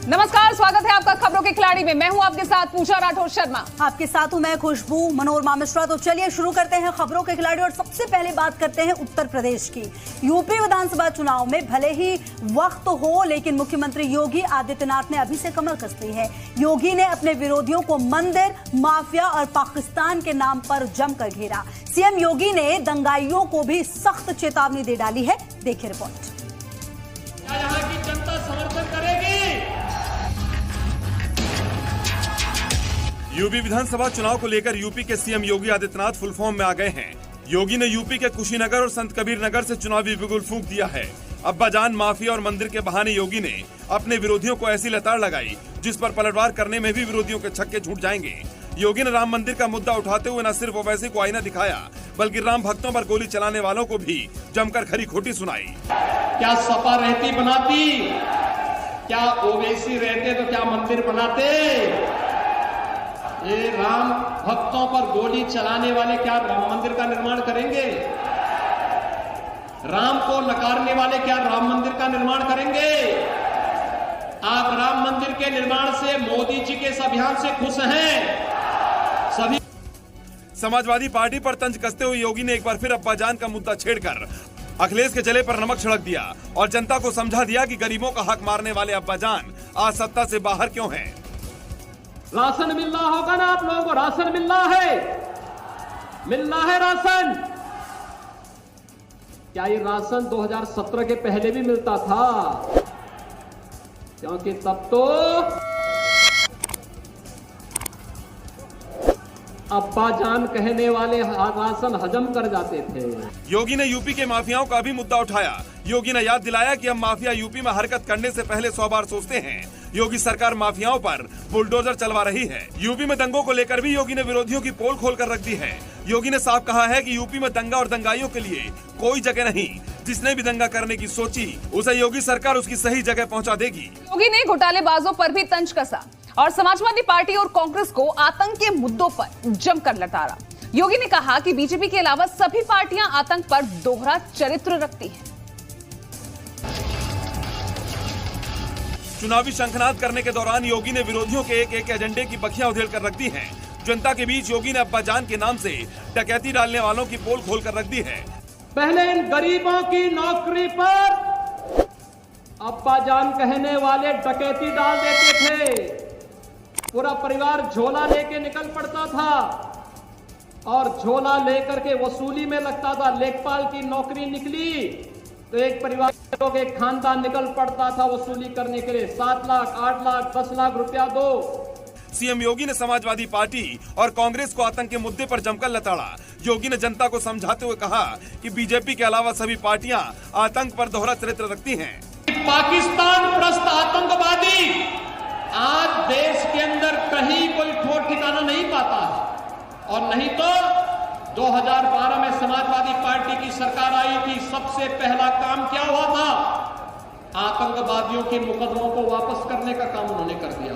नमस्कार, स्वागत है आपका खबरों के खिलाड़ी में। मैं हूं आपके साथ पूजा राठौर शर्मा। आपके साथ हूं मैं खुशबू मनोरमा मिश्रा। तो चलिए शुरू करते हैं खबरों के खिलाड़ी और सबसे पहले बात करते हैं उत्तर प्रदेश की। यूपी विधानसभा चुनाव में भले ही वक्त हो, लेकिन मुख्यमंत्री योगी आदित्यनाथ ने अभी से कमर कस ली है। योगी ने अपने विरोधियों को मंदिर, माफिया और पाकिस्तान के नाम पर जमकर घेरा। सीएम योगी ने दंगाइयों को भी सख्त चेतावनी दे डाली है। देखिए रिपोर्ट। यहाँ की जनता समर्थन करेगी। यूपी विधानसभा चुनाव को लेकर यूपी के CM Yogi Adityanath full form में आ गए हैं। योगी ने यूपी के कुशीनगर और संत कबीर नगर से चुनावी बिगुल फूंक दिया है। अब्बाजान, माफिया और मंदिर के बहाने योगी ने अपने विरोधियों को ऐसी लताड़ लगाई जिस पर पलटवार करने में भी विरोधियों के छक्के छूट जाएंगे। योगी ने राम मंदिर का मुद्दा उठाते हुए न सिर्फ ओवैसी को आईना दिखाया, बल्कि राम भक्तों पर गोली चलाने वालों को भी जमकर खरी खोटी सुनाई। क्या सपा रहती बनाती, क्या ओवैसी रहते तो क्या मंदिर बनाते। ये राम भक्तों पर गोली चलाने वाले क्या राम मंदिर का निर्माण करेंगे। राम को नकारने वाले क्या राम मंदिर का निर्माण करेंगे। आप राम मंदिर के निर्माण से, मोदी जी के इस अभियान से खुश हैं। सभी समाजवादी पार्टी पर तंज कसते हुए योगी ने एक बार फिर अब्बाजान का मुद्दा छेड़कर अखिलेश के जले पर नमक छिड़क दिया और जनता को समझा दिया कि गरीबों का हक मारने वाले अब्बाजान आज सत्ता से बाहर क्यों हैं। राशन मिल रहा होगा ना, आप लोगों को राशन मिल रहा है राशन। क्या ये राशन 2017 के पहले भी मिलता था? क्योंकि तब तो अब्बाजान कहने वाले राशन हजम कर जाते थे। योगी ने यूपी के माफियाओं का भी मुद्दा उठाया। योगी ने याद दिलाया कि अब माफिया यूपी में हरकत करने से पहले 100 बार सोचते हैं। योगी सरकार माफियाओं पर बुलडोजर चलवा रही है। यूपी में दंगों को लेकर भी योगी ने विरोधियों की पोल खोल कर रख दी है। योगी ने साफ कहा है कि यूपी में दंगा और दंगाइयों के लिए कोई जगह नहीं। जिसने भी दंगा करने की सोची, उसे योगी सरकार उसकी सही जगह पहुंचा देगी। योगी ने घोटालेबाजों पर भी तंज कसा और समाजवादी पार्टी और कांग्रेस को आतंक के मुद्दों पर जमकर लताड़ा। योगी ने कहा कि बीजेपी के अलावा सभी पार्टियां आतंक पर दोहरा चरित्र रखती हैं। चुनावी शंखनाद करने के दौरान योगी ने विरोधियों के एक एक एजेंडे की बखियां उधेड़ कर रख दी हैं। जनता के बीच योगी ने अब्बाजान के नाम से डकैती डालने वालों की पोल खोल कर रख दी है। पहले इन गरीबों की नौकरी पर अब्बाजान कहने वाले डकैती डाल देते थे। पूरा परिवार झोला लेके निकल पड़ता था और झोला लेकर के वसूली में लगता था। लेखपाल की नौकरी निकली तो एक परिवार के एक खानदान निकल पड़ता था वसूली करने के लिए। 7 लाख, 8 लाख, 10 लाख रुपया दो। सीएम योगी ने समाजवादी पार्टी और कांग्रेस को आतंक के मुद्दे पर जमकर लताड़ा। योगी ने जनता को समझाते हुए कहा कि बीजेपी के अलावा सभी पार्टियां आतंक पर दोहरा चरित्र रखती हैं। पाकिस्तान प्रस्त आतंकवादी आज देश के अंदर कहीं कोई ठोर ठिकाना नहीं पाता है। और नहीं तो 2012 में समाजवादी पार्टी की सरकार आई थी, सबसे पहला काम क्या हुआ था? आतंकवादियों के मुकदमों को वापस करने का काम उन्होंने कर दिया।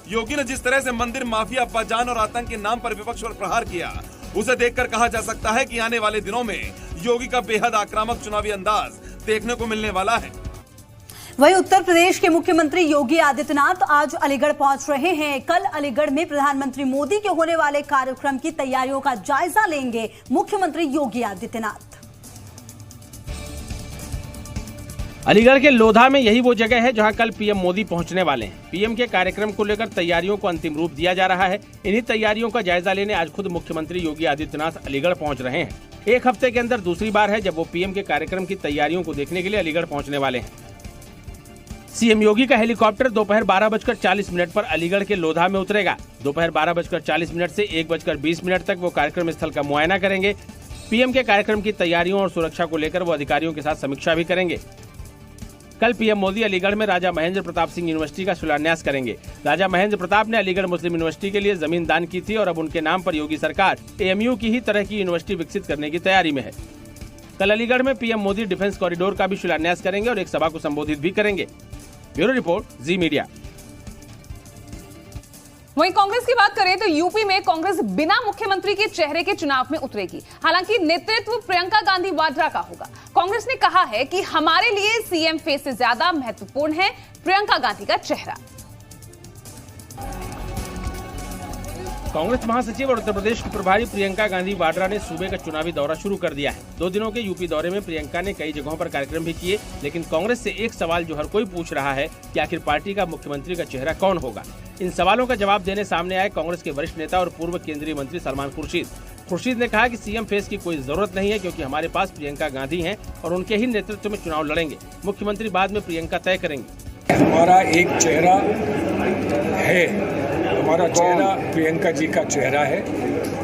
योगी ने जिस तरह से मंदिर, माफिया, अब्बाजान और आतंक के नाम पर विपक्ष पर प्रहार किया, उसे देखकर कहा जा सकता है कि आने वाले दिनों में योगी का बेहद आक्रामक चुनावी अंदाज देखने को मिलने वाला है। वहीं उत्तर प्रदेश के मुख्यमंत्री योगी आदित्यनाथ आज अलीगढ़ पहुंच रहे हैं। कल अलीगढ़ में प्रधानमंत्री मोदी के होने वाले कार्यक्रम की तैयारियों का जायजा लेंगे मुख्यमंत्री योगी आदित्यनाथ। अलीगढ़ के लोधा में यही वो जगह है जहां कल पीएम मोदी पहुंचने वाले हैं। पीएम के कार्यक्रम को लेकर तैयारियों को अंतिम रूप दिया जा रहा है। इन्हीं तैयारियों का जायजा लेने आज खुद मुख्यमंत्री योगी आदित्यनाथ अलीगढ़ पहुंच रहे हैं। एक हफ्ते के अंदर दूसरी बार है जब वो पीएम के कार्यक्रम की तैयारियों को देखने के लिए अलीगढ़ पहुंचने वाले हैं। सीएम योगी का हेलीकॉप्टर दोपहर 12:40 पर अलीगढ़ के लोधा में उतरेगा। दोपहर 12:40 से 1:20 तक वो कार्यक्रम स्थल का मुआयना करेंगे। पीएम के कार्यक्रम की तैयारियों और सुरक्षा को लेकर वो अधिकारियों के साथ समीक्षा भी करेंगे। कल पीएम मोदी अलीगढ़ में राजा महेंद्र प्रताप सिंह यूनिवर्सिटी का शिलान्यास करेंगे। राजा महेंद्र प्रताप ने अलीगढ़ मुस्लिम यूनिवर्सिटी के लिए जमीन दान की थी और अब उनके नाम पर योगी सरकार एएमयू की ही तरह की यूनिवर्सिटी विकसित करने की तैयारी में है। कल अलीगढ़ में पीएम मोदी डिफेंस कॉरिडोर का भी शिलान्यास करेंगे और एक सभा को संबोधित भी करेंगे। ब्यूरो रिपोर्ट, जी मीडिया। वहीं कांग्रेस की बात करें तो यूपी में कांग्रेस बिना मुख्यमंत्री के चेहरे के चुनाव में उतरेगी। हालांकि नेतृत्व प्रियंका गांधी वाड्रा का होगा। कांग्रेस ने कहा है कि हमारे लिए सीएम फेस से ज्यादा महत्वपूर्ण है प्रियंका गांधी का चेहरा। कांग्रेस महासचिव और उत्तर प्रदेश की प्रभारी प्रियंका गांधी वाड्रा ने सूबे का चुनावी दौरा शुरू कर दिया है। 2 दिनों के यूपी दौरे में प्रियंका ने कई जगहों पर कार्यक्रम भी किए, लेकिन कांग्रेस से एक सवाल जो हर कोई पूछ रहा है कि आखिर पार्टी का मुख्यमंत्री का चेहरा कौन होगा। इन सवालों का जवाब देने सामने आए कांग्रेस के वरिष्ठ नेता और पूर्व केंद्रीय मंत्री सलमान खुर्शीद ने कहा कि सीएम फेस की कोई जरूरत नहीं है, क्योंकि हमारे पास प्रियंका गांधी हैं और उनके ही नेतृत्व में चुनाव लड़ेंगे। मुख्यमंत्री बाद में प्रियंका तय करेंगे। हमारा एक चेहरा है, हमारा चेहरा प्रियंका जी का चेहरा है।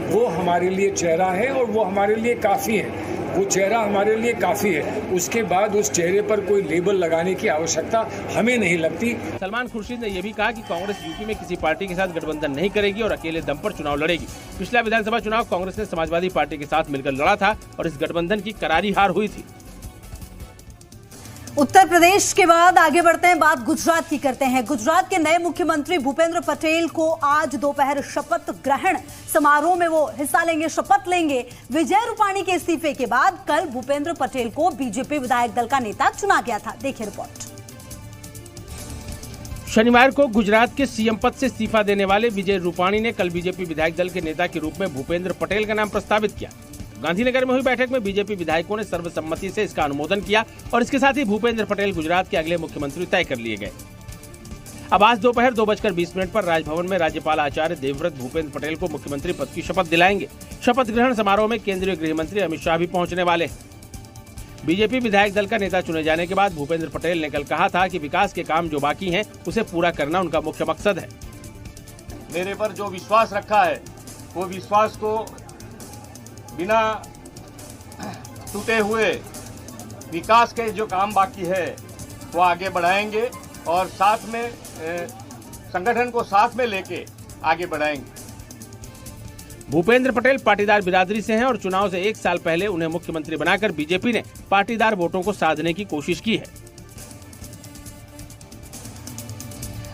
वो हमारे लिए चेहरा है और वो हमारे लिए काफ़ी है। वो चेहरा हमारे लिए काफ़ी है। उसके बाद उस चेहरे पर कोई लेबल लगाने की आवश्यकता हमें नहीं लगती। सलमान खुर्शीद ने यह भी कहा कि कांग्रेस यूपी में किसी पार्टी के साथ गठबंधन नहीं करेगी और अकेले दम पर चुनाव लड़ेगी। पिछला विधानसभा चुनाव कांग्रेस ने समाजवादी पार्टी के साथ मिलकर लड़ा था और इस गठबंधन की करारी हार हुई थी। उत्तर प्रदेश के बाद आगे बढ़ते हैं, बात गुजरात की करते हैं। गुजरात के नए मुख्यमंत्री भूपेंद्र पटेल को आज दोपहर शपथ ग्रहण समारोह में वो हिस्सा लेंगे, शपथ लेंगे। विजय रूपाणी के इस्तीफे के बाद कल भूपेंद्र पटेल को बीजेपी विधायक दल का नेता चुना गया था। देखिए रिपोर्ट। शनिवार को गुजरात के सीएम पद से इस्तीफा देने वाले विजय रूपाणी ने कल बीजेपी विधायक दल के नेता के रूप में भूपेंद्र पटेल का नाम प्रस्तावित किया। गांधीनगर में हुई बैठक में बीजेपी विधायकों ने सर्वसम्मति से इसका अनुमोदन किया और इसके साथ ही भूपेंद्र पटेल गुजरात के अगले मुख्यमंत्री तय कर लिए गए। अब आज दोपहर 2:20 पर राजभवन में राज्यपाल आचार्य देवव्रत भूपेंद्र पटेल को मुख्यमंत्री पद की शपथ दिलाएंगे। शपथ ग्रहण समारोह में केंद्रीय गृह मंत्री अमित शाह भी पहुंचने वाले हैं। बीजेपी विधायक दल का नेता चुने जाने के बाद भूपेंद्र पटेल ने कल कहा था कि विकास के काम जो बाकी हैं उसे पूरा करना उनका मुख्य मकसद है। मेरे पर जो विश्वास रखा है वो विश्वास को बिना टूटे हुए विकास के जो काम बाकी है वो आगे बढ़ाएंगे और साथ में संगठन को साथ में लेके आगे बढ़ाएंगे। भूपेंद्र पटेल पाटीदार बिरादरी से हैं और चुनाव से 1 साल पहले उन्हें मुख्यमंत्री बनाकर बीजेपी ने पाटीदार वोटों को साधने की कोशिश की है।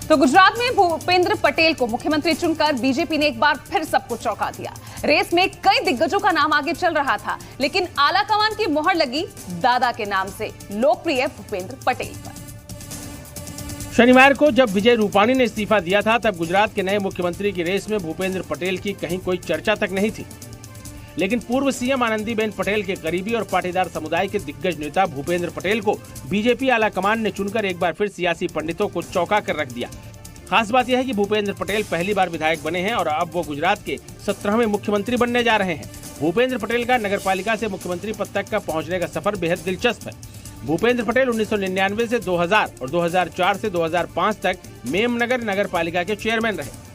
तो गुजरात में भूपेंद्र पटेल को मुख्यमंत्री चुनकर बीजेपी ने एक बार फिर सबको चौंका दिया। रेस में कई दिग्गजों का नाम आगे चल रहा था, लेकिन आलाकमान की मोहर लगी दादा के नाम से लोकप्रिय भूपेंद्र पटेल पर। शनिवार को जब विजय रूपाणी ने इस्तीफा दिया था तब गुजरात के नए मुख्यमंत्री की रेस में भूपेंद्र पटेल की कहीं कोई चर्चा तक नहीं थी, लेकिन पूर्व सीएम आनंदीबेन पटेल के करीबी और पाटीदार समुदाय के दिग्गज नेता भूपेंद्र पटेल को बीजेपी आलाकमान ने चुनकर एक बार फिर सियासी पंडितों को चौंका कर रख दिया। खास बात यह है कि भूपेंद्र पटेल पहली बार विधायक बने हैं और अब वो गुजरात के 17वें मुख्यमंत्री बनने जा रहे हैं। भूपेंद्र पटेल का नगरपालिका से मुख्यमंत्री पद तक का पहुंचने का सफर बेहद दिलचस्प है। भूपेंद्र पटेल 1999 से 2000 और 2004 से 2005 तक मेमनगर नगरपालिका के चेयरमैन रहे।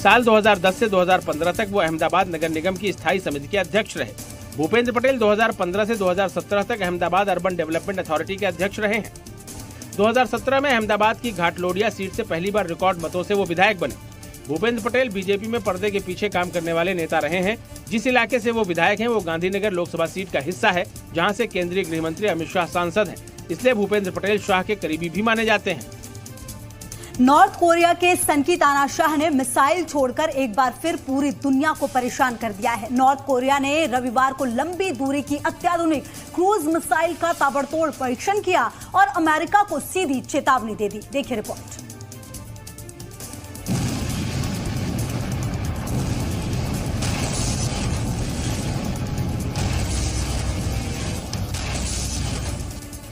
साल 2010 से 2015 तक वो अहमदाबाद नगर निगम की स्थायी समिति के अध्यक्ष रहे। भूपेंद्र पटेल 2015 से 2017 तक अहमदाबाद अर्बन डेवलपमेंट अथॉरिटी के अध्यक्ष रहे हैं। 2017 में अहमदाबाद की घाटलोडिया सीट से पहली बार रिकॉर्ड मतों से वो विधायक बने। भूपेंद्र पटेल बीजेपी में पर्दे के पीछे काम करने वाले नेता रहे हैं। जिस इलाके से वो विधायक हैं वो गांधीनगर लोकसभा सीट का हिस्सा है, जहां से केंद्रीय गृह मंत्री अमित शाह सांसद हैं। इसलिए भूपेंद्र पटेल शाह के करीबी भी माने जाते हैं। नॉर्थ कोरिया के सनकी तानाशाह ने मिसाइल छोड़कर एक बार फिर पूरी दुनिया को परेशान कर दिया है। नॉर्थ कोरिया ने रविवार को लंबी दूरी की अत्याधुनिक क्रूज मिसाइल का ताबड़तोड़ परीक्षण किया और अमेरिका को सीधी चेतावनी दे दी। देखिए रिपोर्ट।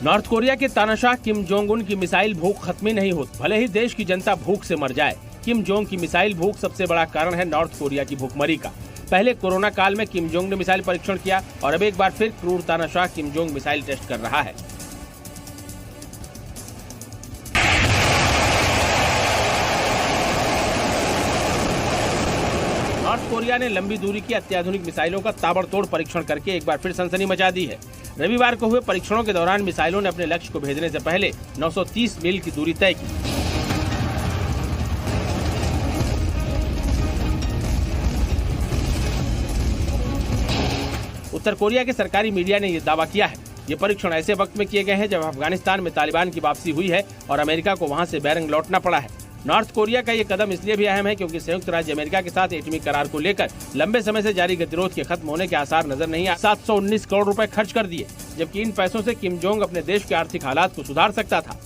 नॉर्थ कोरिया के तानाशाह किम जोंग उन की मिसाइल भूख खत्म ही नहीं होती, भले ही देश की जनता भूख से मर जाए। किम जोंग की मिसाइल भूख सबसे बड़ा कारण है नॉर्थ कोरिया की भूखमरी का। पहले कोरोना काल में किम जोंग ने मिसाइल परीक्षण किया और अब एक बार फिर क्रूर तानाशाह किम जोंग मिसाइल टेस्ट कर रहा है। नॉर्थ कोरिया ने लंबी दूरी की अत्याधुनिक मिसाइलों का ताबड़तोड़ परीक्षण करके एक बार फिर सनसनी मचा दी है। रविवार को हुए परीक्षणों के दौरान मिसाइलों ने अपने लक्ष्य को भेजने से पहले 930 मील की दूरी तय की। उत्तर कोरिया के सरकारी मीडिया ने यह दावा किया है ये परीक्षण ऐसे वक्त में किए गए हैं जब अफगानिस्तान में तालिबान की वापसी हुई है और अमेरिका को वहां से बैरंग लौटना पड़ा है। नॉर्थ कोरिया का ये कदम इसलिए भी अहम है क्योंकि संयुक्त राज्य अमेरिका के साथ एटमी करार को लेकर लंबे समय से जारी गतिरोध के खत्म होने के आसार नजर नहीं आए। 719 करोड़ रुपए खर्च कर दिए, जबकि इन पैसों से किम जोंग अपने देश के आर्थिक हालात को सुधार सकता था।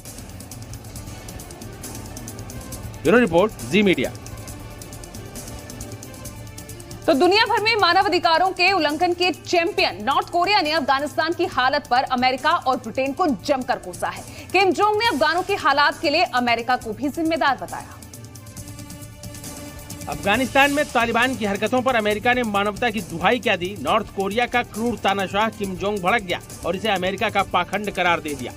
ब्यूरो रिपोर्ट, जी मीडिया। तो दुनिया भर में मानवाधिकारों के उल्लंघन के चैंपियन नॉर्थ कोरिया ने अफगानिस्तान की हालत पर अमेरिका और ब्रिटेन को जमकर कोसा है। किम जोंग ने अफगानों के हालात के लिए अमेरिका को भी जिम्मेदार बताया। अफगानिस्तान में तालिबान की हरकतों पर अमेरिका ने मानवता की दुहाई क्या दी। नॉर्थ कोरिया का क्रूर तानाशाह किम जोंग भड़क गया और इसे अमेरिका का पाखंड करार दे दिया।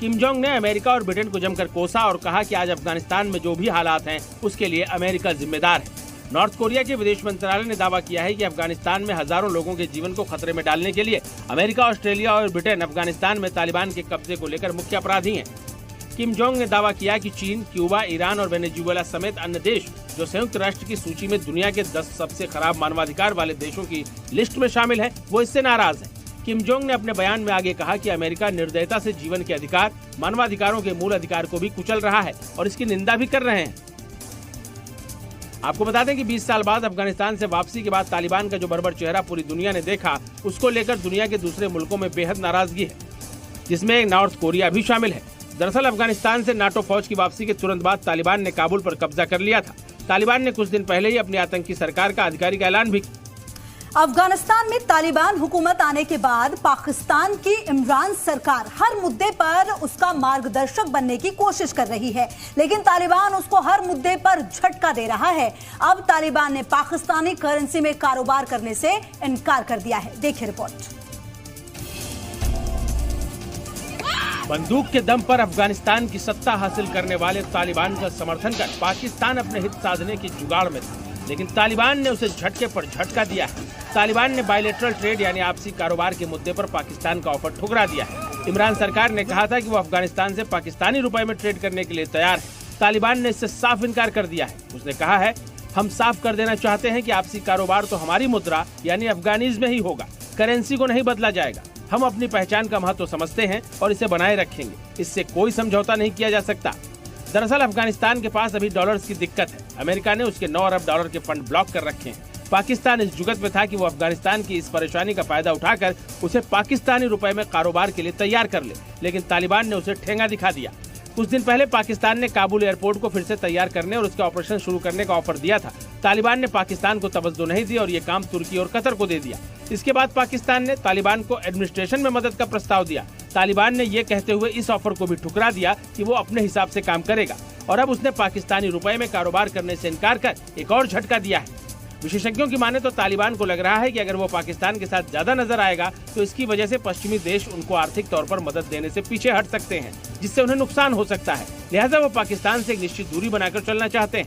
किम जोंग ने अमेरिका और ब्रिटेन को जमकर कोसा और कहा कि आज अफगानिस्तान में जो भी हालात हैं उसके लिए अमेरिका जिम्मेदार है। नॉर्थ कोरिया के विदेश मंत्रालय ने दावा किया है कि अफगानिस्तान में हजारों लोगों के जीवन को खतरे में डालने के लिए अमेरिका, ऑस्ट्रेलिया और ब्रिटेन अफगानिस्तान में तालिबान के कब्जे को लेकर मुख्य अपराधी हैं। किम जोंग ने दावा किया कि चीन, क्यूबा, ईरान और वेनेजुएला समेत अन्य देश जो संयुक्त राष्ट्र की सूची में दुनिया के 10 सबसे खराब मानवाधिकार वाले देशों की लिस्ट में शामिल है, वो इससे नाराज है। किम जोंग ने अपने बयान में आगे कहा कि अमेरिका निर्दयता से जीवन के अधिकार, मानवाधिकारों के मूल अधिकार को भी कुचल रहा है और इसकी निंदा भी कर रहे हैं। आपको बता दें कि 20 साल बाद अफगानिस्तान से वापसी के बाद तालिबान का जो बर्बर चेहरा पूरी दुनिया ने देखा, उसको लेकर दुनिया के दूसरे मुल्कों में बेहद नाराजगी है, जिसमें नॉर्थ कोरिया भी शामिल है। दरअसल अफगानिस्तान से नाटो फौज की वापसी के तुरंत बाद तालिबान ने काबुल पर कब्जा कर लिया था। तालिबान ने कुछ दिन पहले ही अपनी आतंकी सरकार का आधिकारिक ऐलान भी। अफगानिस्तान में तालिबान हुकूमत आने के बाद पाकिस्तान की इमरान सरकार हर मुद्दे पर उसका मार्गदर्शक बनने की कोशिश कर रही है, लेकिन तालिबान उसको हर मुद्दे पर झटका दे रहा है। अब तालिबान ने पाकिस्तानी करेंसी में कारोबार करने से इनकार कर दिया है। देखिए रिपोर्ट। बंदूक के दम पर अफगानिस्तान की सत्ता हासिल करने वाले तालिबान का समर्थन कर पाकिस्तान अपने हित साधने की जुगाड़ में था, लेकिन तालिबान ने उसे झटके पर झटका दिया है। तालिबान ने बायलैटरल ट्रेड यानी आपसी कारोबार के मुद्दे पर पाकिस्तान का ऑफर ठुकरा दिया है। इमरान सरकार ने कहा था कि वो अफगानिस्तान से पाकिस्तानी रुपए में ट्रेड करने के लिए तैयार है। तालिबान ने इससे साफ इनकार कर दिया है। उसने कहा है, हम साफ कर देना चाहते हैं कि आपसी कारोबार तो हमारी मुद्रा यानी अफगानीज में ही होगा, करेंसी को नहीं बदला जाएगा। हम अपनी पहचान का महत्व समझते हैं और इसे बनाए रखेंगे, इससे कोई समझौता नहीं किया जा सकता। दरअसल अफगानिस्तान के पास अभी डॉलर्स की दिक्कत है। अमेरिका ने उसके 9 अरब डॉलर के फंड ब्लॉक कर रखे हैं। पाकिस्तान इस जुगत में था कि वो अफगानिस्तान की इस परेशानी का फायदा उठाकर उसे पाकिस्तानी रुपए में कारोबार के लिए तैयार कर ले, लेकिन तालिबान ने उसे ठेंगा दिखा दिया। कुछ दिन पहले पाकिस्तान ने काबुल एयरपोर्ट को फिर से तैयार करने और उसका ऑपरेशन शुरू करने का ऑफर दिया था। तालिबान ने पाकिस्तान को तवज्जो नहीं दी और ये काम तुर्की और कतर को दे दिया। इसके बाद पाकिस्तान ने तालिबान को एडमिनिस्ट्रेशन में मदद का प्रस्ताव दिया। तालिबान ने ये कहते हुए इस ऑफर को भी ठुकरा दिया कि वो अपने हिसाब से काम करेगा और अब उसने पाकिस्तानी रुपए में कारोबार करने से इनकार कर एक और झटका दिया है। विशेषज्ञों की माने तो तालिबान को लग रहा है कि अगर वो पाकिस्तान के साथ ज्यादा नजर आएगा तो इसकी वजह से पश्चिमी देश उनको आर्थिक तौर पर मदद देने से पीछे हट सकते हैं, जिससे उन्हें नुकसान हो सकता है। लिहाजा वो पाकिस्तान से एक निश्चित दूरी बनाकर चलना चाहते हैं।